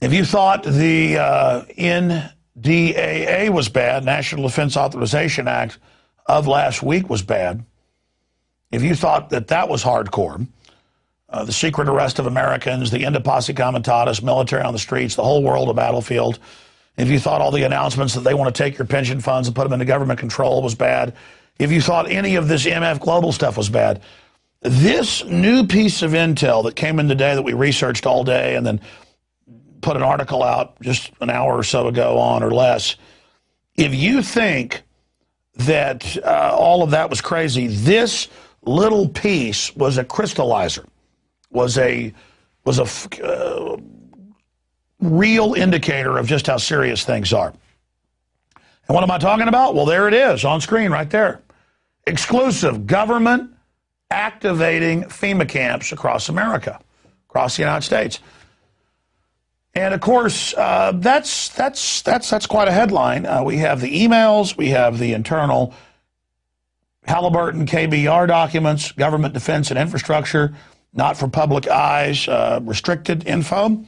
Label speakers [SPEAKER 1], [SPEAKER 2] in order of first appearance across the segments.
[SPEAKER 1] If you thought the NDAA was bad, National Defense Authorization Act of last week was bad, if you thought that that was hardcore, the secret arrest of Americans, the end of posse comitatus, military on the streets, the whole world a battlefield, if you thought all the announcements that they want to take your pension funds and put them into government control was bad, if you thought any of this MF Global stuff was bad, this new piece of intel that came in today that we researched all day and then put an article out just an hour or so ago on or less, if you think that all of that was crazy, this little piece was a crystallizer, was a real indicator of just how serious things are. And what am I talking about? Well, there it is on screen right there. Exclusive government activating FEMA camps across America, across the United States. And of course, that's quite a headline. We have the emails, we have the internal Halliburton KBR documents, government defense and infrastructure, not for public eyes, restricted info,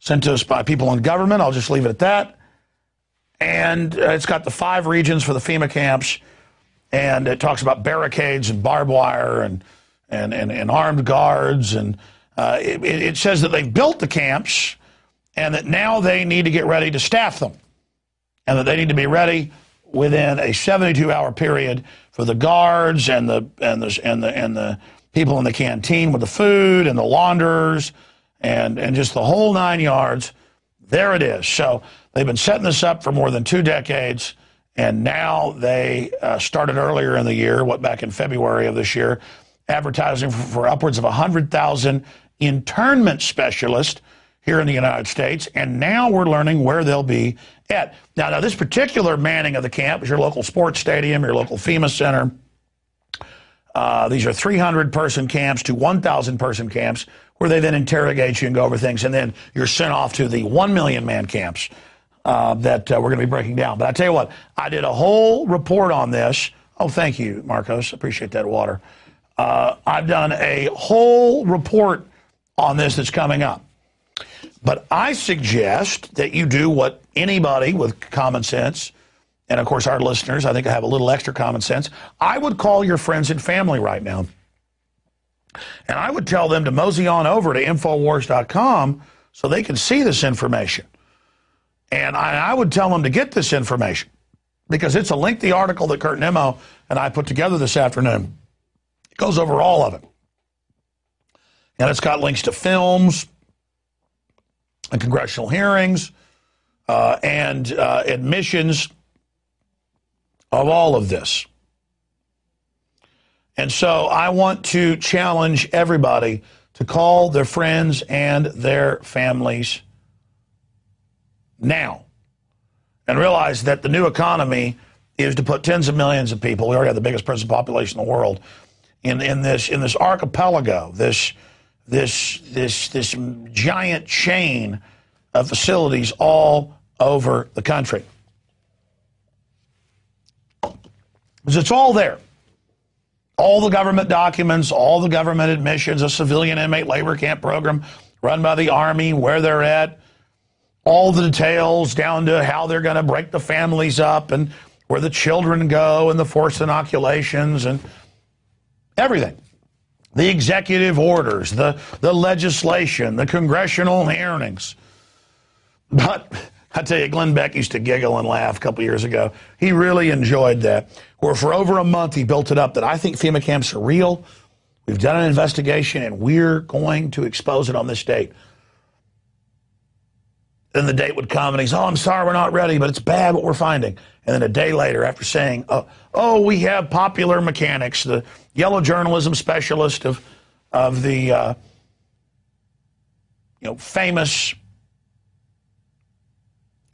[SPEAKER 1] sent to us by people in government. I'll just leave it at that. And it's got the 5 regions for the FEMA camps, and it talks about barricades and barbed wire and armed guards, and it says that they've built the camps and that now they need to get ready to staff them, and that they need to be ready within a 72-hour period for the guards and the people in the canteen with the food and the launderers and just the whole 9 yards. There it is. So they've been setting this up for more than 2 decades, and now they started earlier in the year, back in February of this year, advertising for upwards of 100,000 internment specialists here in the United States, and now we're learning where they'll be at. Now this particular manning of the camp is your local sports stadium, your local FEMA center. These are 300-person camps to 1,000-person camps where they then interrogate you and go over things, and then you're sent off to the 1 million-man camps that we're going to be breaking down. But I tell you what, I did a whole report on this. Oh, thank you, Marcos. Appreciate that water. I've done a whole report on this that's coming up. But I suggest that you do what anybody with common sense, and of course our listeners, I think I have a little extra common sense, I would call your friends and family right now. And I would tell them to mosey on over to Infowars.com so they can see this information. And I would tell them to get this information because it's a lengthy article that Kurt Nemo and I put together this afternoon. It goes over all of it. And it's got links to films and congressional hearings and admissions of all of this. And so I want to challenge everybody to call their friends and their families now and realize that the new economy is to put tens of millions of people, we already have the biggest prison population in the world, in this archipelago, this giant chain of facilities all over the country. Because it's all there. All the government documents, all the government admissions, a civilian inmate labor camp program run by the Army, where they're at, all the details down to how they're going to break the families up and where the children go and the forced inoculations and everything. The executive orders, the legislation, the congressional hearings. But I tell you, Glenn Beck used to giggle and laugh a couple years ago. He really enjoyed that. Where for over a month he built it up that I think FEMA camps are real. We've done an investigation and we're going to expose it on this date. Then the date would come and he's, oh, I'm sorry, we're not ready, but it's bad what we're finding. And then a day later, after saying, oh, we have popular mechanics, the yellow journalism specialist of the famous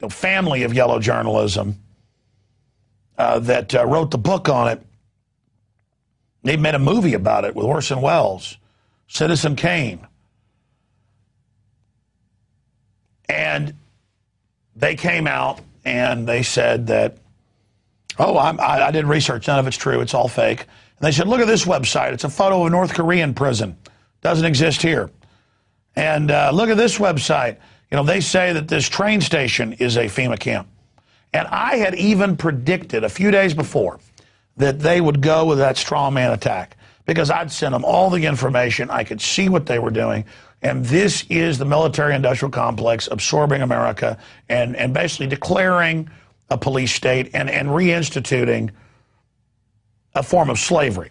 [SPEAKER 1] family of yellow journalism that wrote the book on it. They made a movie about it with Orson Welles, Citizen Kane. And they came out and they said that, I did research, none of it's true, it's all fake. And they said, look at this website, it's a photo of a North Korean prison, doesn't exist here. And look at this website, You know, they say that this train station is a FEMA camp. And I had even predicted a few days before that they would go with that straw man attack because I'd sent them all the information. I could see what they were doing. And this is the military-industrial complex absorbing America and basically declaring a police state and reinstituting a form of slavery.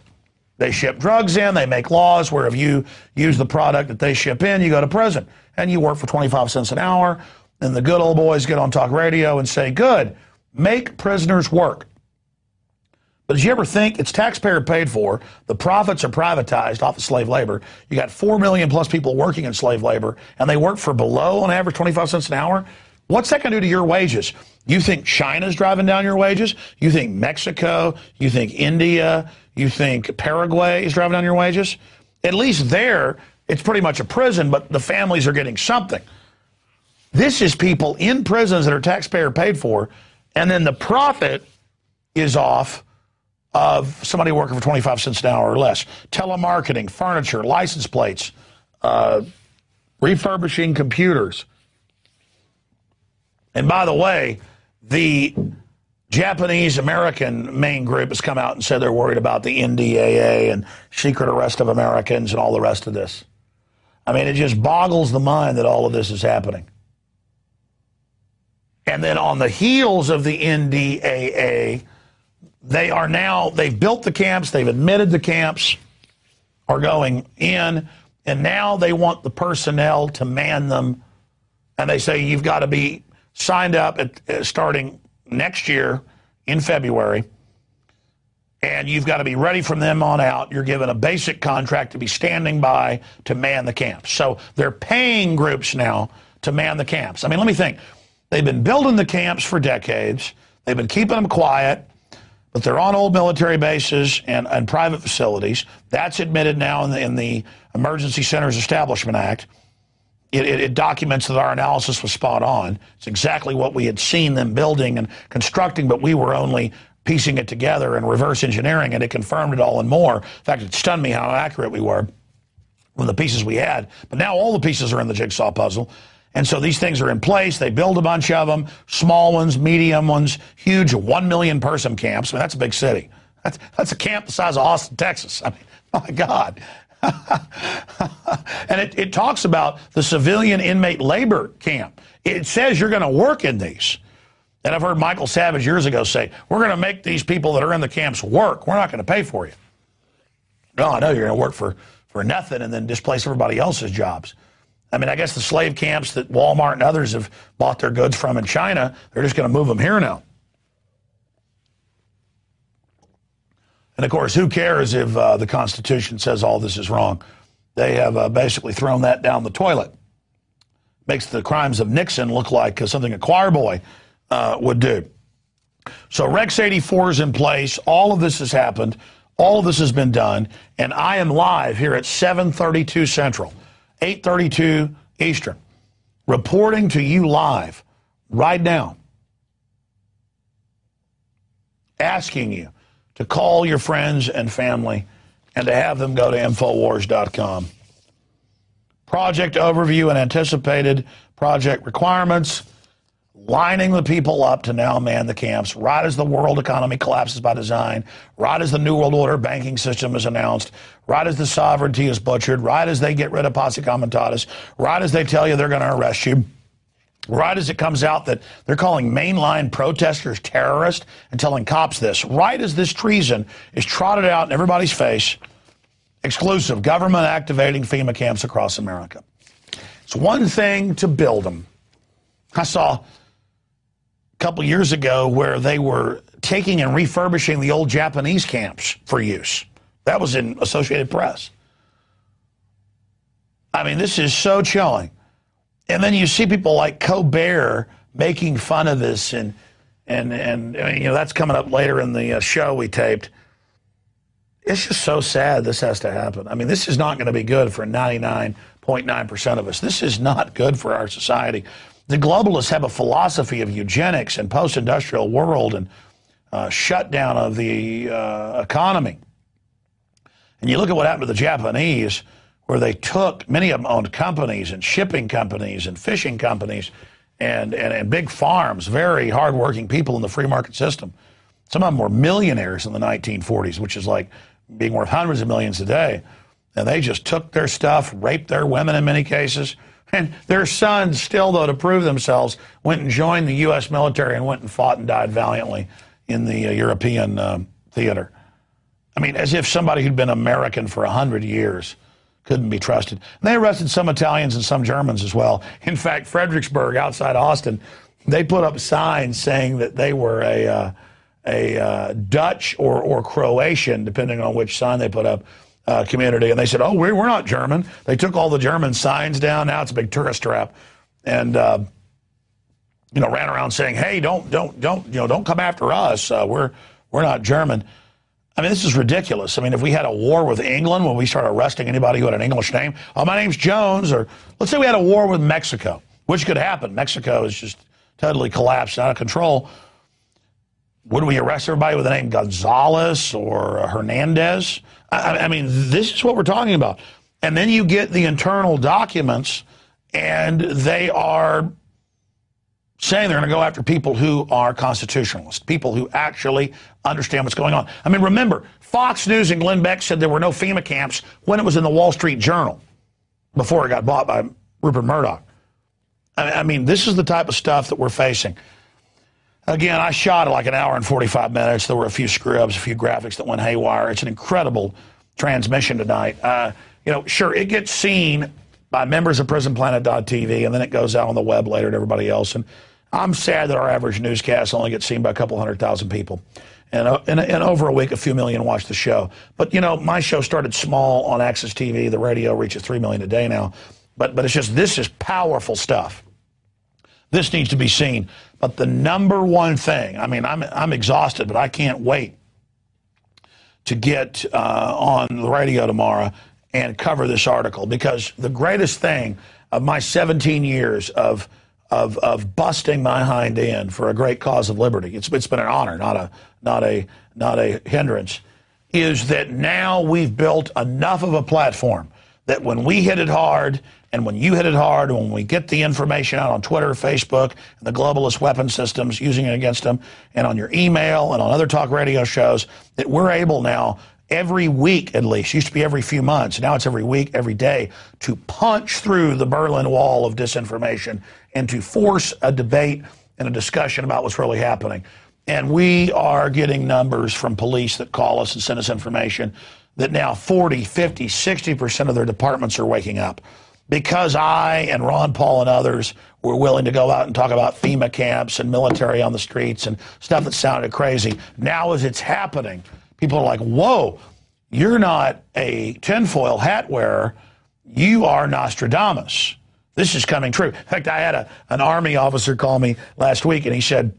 [SPEAKER 1] They ship drugs in, they make laws where if you use the product that they ship in, you go to prison. And you work for 25 cents an hour, and the good old boys get on talk radio and say, good, make prisoners work. But did you ever think it's taxpayer paid for, the profits are privatized off of slave labor, you got 4 million plus people working in slave labor, and they work for below, on average, 25 cents an hour? What's that going to do to your wages? You think China's driving down your wages? You think Mexico? You think India? You think Paraguay is driving down your wages? At least there, it's pretty much a prison, but the families are getting something. This is people in prisons that are taxpayer paid for, and then the profit is off of somebody working for 25 cents an hour or less. Telemarketing, furniture, license plates, refurbishing computers. And by the way, the Japanese-American main group has come out and said they're worried about the NDAA and secret arrest of Americans and all the rest of this. I mean, it just boggles the mind that all of this is happening. And then on the heels of the NDAA, they've built the camps, they've admitted the camps are going in, and now they want the personnel to man them. And they say you've got to be signed up starting next year in February, and you've got to be ready from them on out. You're given a basic contract to be standing by to man the camps. So they're paying groups now to man the camps. I mean, let me think. They've been building the camps for decades. They've been keeping them quiet, but they're on old military bases and private facilities. That's admitted now in the Emergency Centers Establishment Act. It documents that our analysis was spot on. It's exactly what we had seen them building and constructing, but we were only piecing it together and reverse engineering it. It confirmed it all and more. In fact, it stunned me how accurate we were with the pieces we had. But now all the pieces are in the jigsaw puzzle. And so these things are in place. They build a bunch of them, small ones, medium ones, huge 1 million person camps. I mean, that's a big city. That's a camp the size of Austin, Texas. I mean, my God. And it talks about the civilian inmate labor camp. It says you're going to work in these. And I've heard Michael Savage years ago say, we're going to make these people that are in the camps work. We're not going to pay for you. No, I know you're going to work for nothing and then displace everybody else's jobs. I mean, I guess the slave camps that Walmart and others have bought their goods from in China, they're just going to move them here now. And, of course, who cares if the Constitution says all this is wrong? They have basically thrown that down the toilet. Makes the crimes of Nixon look like something a choir boy would do. So Rex 84 is in place. All of this has happened. All of this has been done. And I am live here at 7:32 Central, 8:32 Eastern, reporting to you live right now, asking you to call your friends and family and to have them go to Infowars.com. Project overview and anticipated project requirements, lining the people up to now man the camps, right as the world economy collapses by design, right as the New World Order banking system is announced, right as the sovereignty is butchered, right as they get rid of posse comitatus, right as they tell you they're going to arrest you, right as it comes out that they're calling mainline protesters terrorists and telling cops this, right as this treason is trotted out in everybody's face, exclusive government activating FEMA camps across America. It's one thing to build them. I saw a couple years ago where they were taking and refurbishing the old Japanese camps for use. That was in Associated Press. I mean, this is so chilling. And then you see people like Colbert making fun of this, and I mean, you know, that's coming up later in the show we taped. It's just so sad this has to happen. I mean, this is not going to be good for 99.9% of us. This is not good for our society. The globalists have a philosophy of eugenics and post-industrial world and shutdown of the economy. And you look at what happened to the Japanese, where they took, many of them owned companies and shipping companies and fishing companies and big farms, very hardworking people in the free market system. Some of them were millionaires in the 1940s, which is like being worth hundreds of millions today. And they just took their stuff, raped their women in many cases. And their sons still, though, to prove themselves, went and joined the U.S. military and went and fought and died valiantly in the European theater. I mean, as if somebody who'd been American for 100 years couldn't be trusted. And they arrested some Italians and some Germans as well. In fact, Fredericksburg, outside Austin, they put up signs saying that they were a Dutch or Croatian, depending on which sign they put up, community. And they said, oh, we're not German. They took all the German signs down. Now it's a big tourist trap. And, you know, ran around saying, hey, don't come after us. We're not German. I mean, this is ridiculous. I mean, if we had a war with England, when we started arresting anybody who had an English name, oh, my name's Jones, or let's say we had a war with Mexico, which could happen. Mexico is just totally collapsed, out of control. Would we arrest everybody with the name Gonzalez or Hernandez? I mean, this is what we're talking about. And then you get the internal documents, and they are saying they're going to go after people who are constitutionalists, people who actually understand what's going on. I mean, remember, Fox News and Glenn Beck said there were no FEMA camps when it was in the Wall Street Journal before it got bought by Rupert Murdoch. I mean, this is the type of stuff that we're facing. Again, I shot it like an hour and 45 minutes. There were a few screw-ups, a few graphics that went haywire. It's an incredible transmission tonight. You know, sure, it gets seen by members of PrisonPlanet.tv, and then it goes out on the web later to everybody else. And I'm sad that our average newscast only gets seen by a couple 100,000 people. And over a week, a few million watch the show. But, you know, my show started small on Access TV. The radio reaches 3 million a day now. But it's just, this is powerful stuff. This needs to be seen. But the number one thing, I mean, I'm exhausted, but I can't wait to get on the radio tomorrow and cover this article, because the greatest thing of my 17 years of busting my hind end for a great cause of liberty, it's been an honor, not a hindrance, is that now we've built enough of a platform that when we hit it hard, and when you hit it hard, and when we get the information out on Twitter, Facebook, and the globalist weapon systems using it against them, and on your email and on other talk radio shows, that we're able now every week, at least, used to be every few months, now it's every week, every day, to punch through the Berlin Wall of disinformation and to force a debate and a discussion about what's really happening. And we are getting numbers from police that call us and send us information that now 40, 50, 60% of their departments are waking up. Because I and Ron Paul and others were willing to go out and talk about FEMA camps and military on the streets and stuff that sounded crazy, now as it's happening, people are like, whoa, you're not a tinfoil hat wearer, you are Nostradamus. This is coming true. In fact, I had an Army officer call me last week, and he said,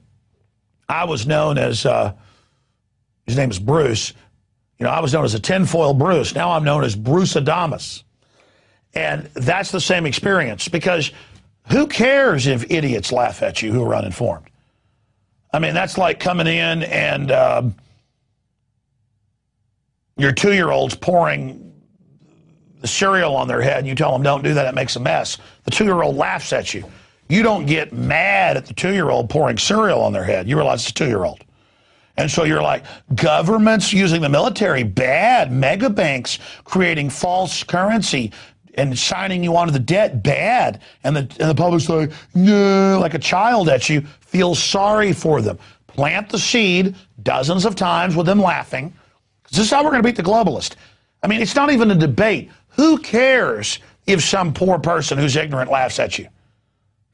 [SPEAKER 1] I was known as, his name is Bruce, you know, I was known as a tinfoil Bruce. Now I'm known as Bruce Adamus. And that's the same experience, because who cares if idiots laugh at you who are uninformed? I mean, that's like coming in and your 2-year-old's pouring the cereal on their head, and you tell them, don't do that, it makes a mess. The 2-year-old laughs at you. You don't get mad at the 2-year-old pouring cereal on their head. You realize it's a 2-year-old. And so you're like, governments using the military, bad. Mega banks creating false currency and signing you onto the debt, bad. And the public's like, no, like a child at you, feel sorry for them. Plant the seed dozens of times with them laughing. This is how we're going to beat the globalist. I mean, it's not even a debate. Who cares if some poor person who's ignorant laughs at you?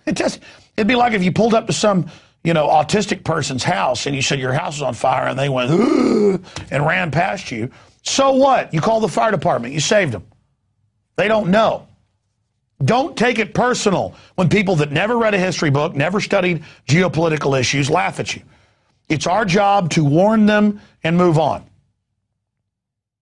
[SPEAKER 1] It'd be like if you pulled up to some, you know, autistic person's house and you said your house is on fire and they went, ugh, and ran past you. So what? You call the fire department. You saved them. They don't know. Don't take it personal when people that never read a history book, never studied geopolitical issues, laugh at you. It's our job to warn them and move on.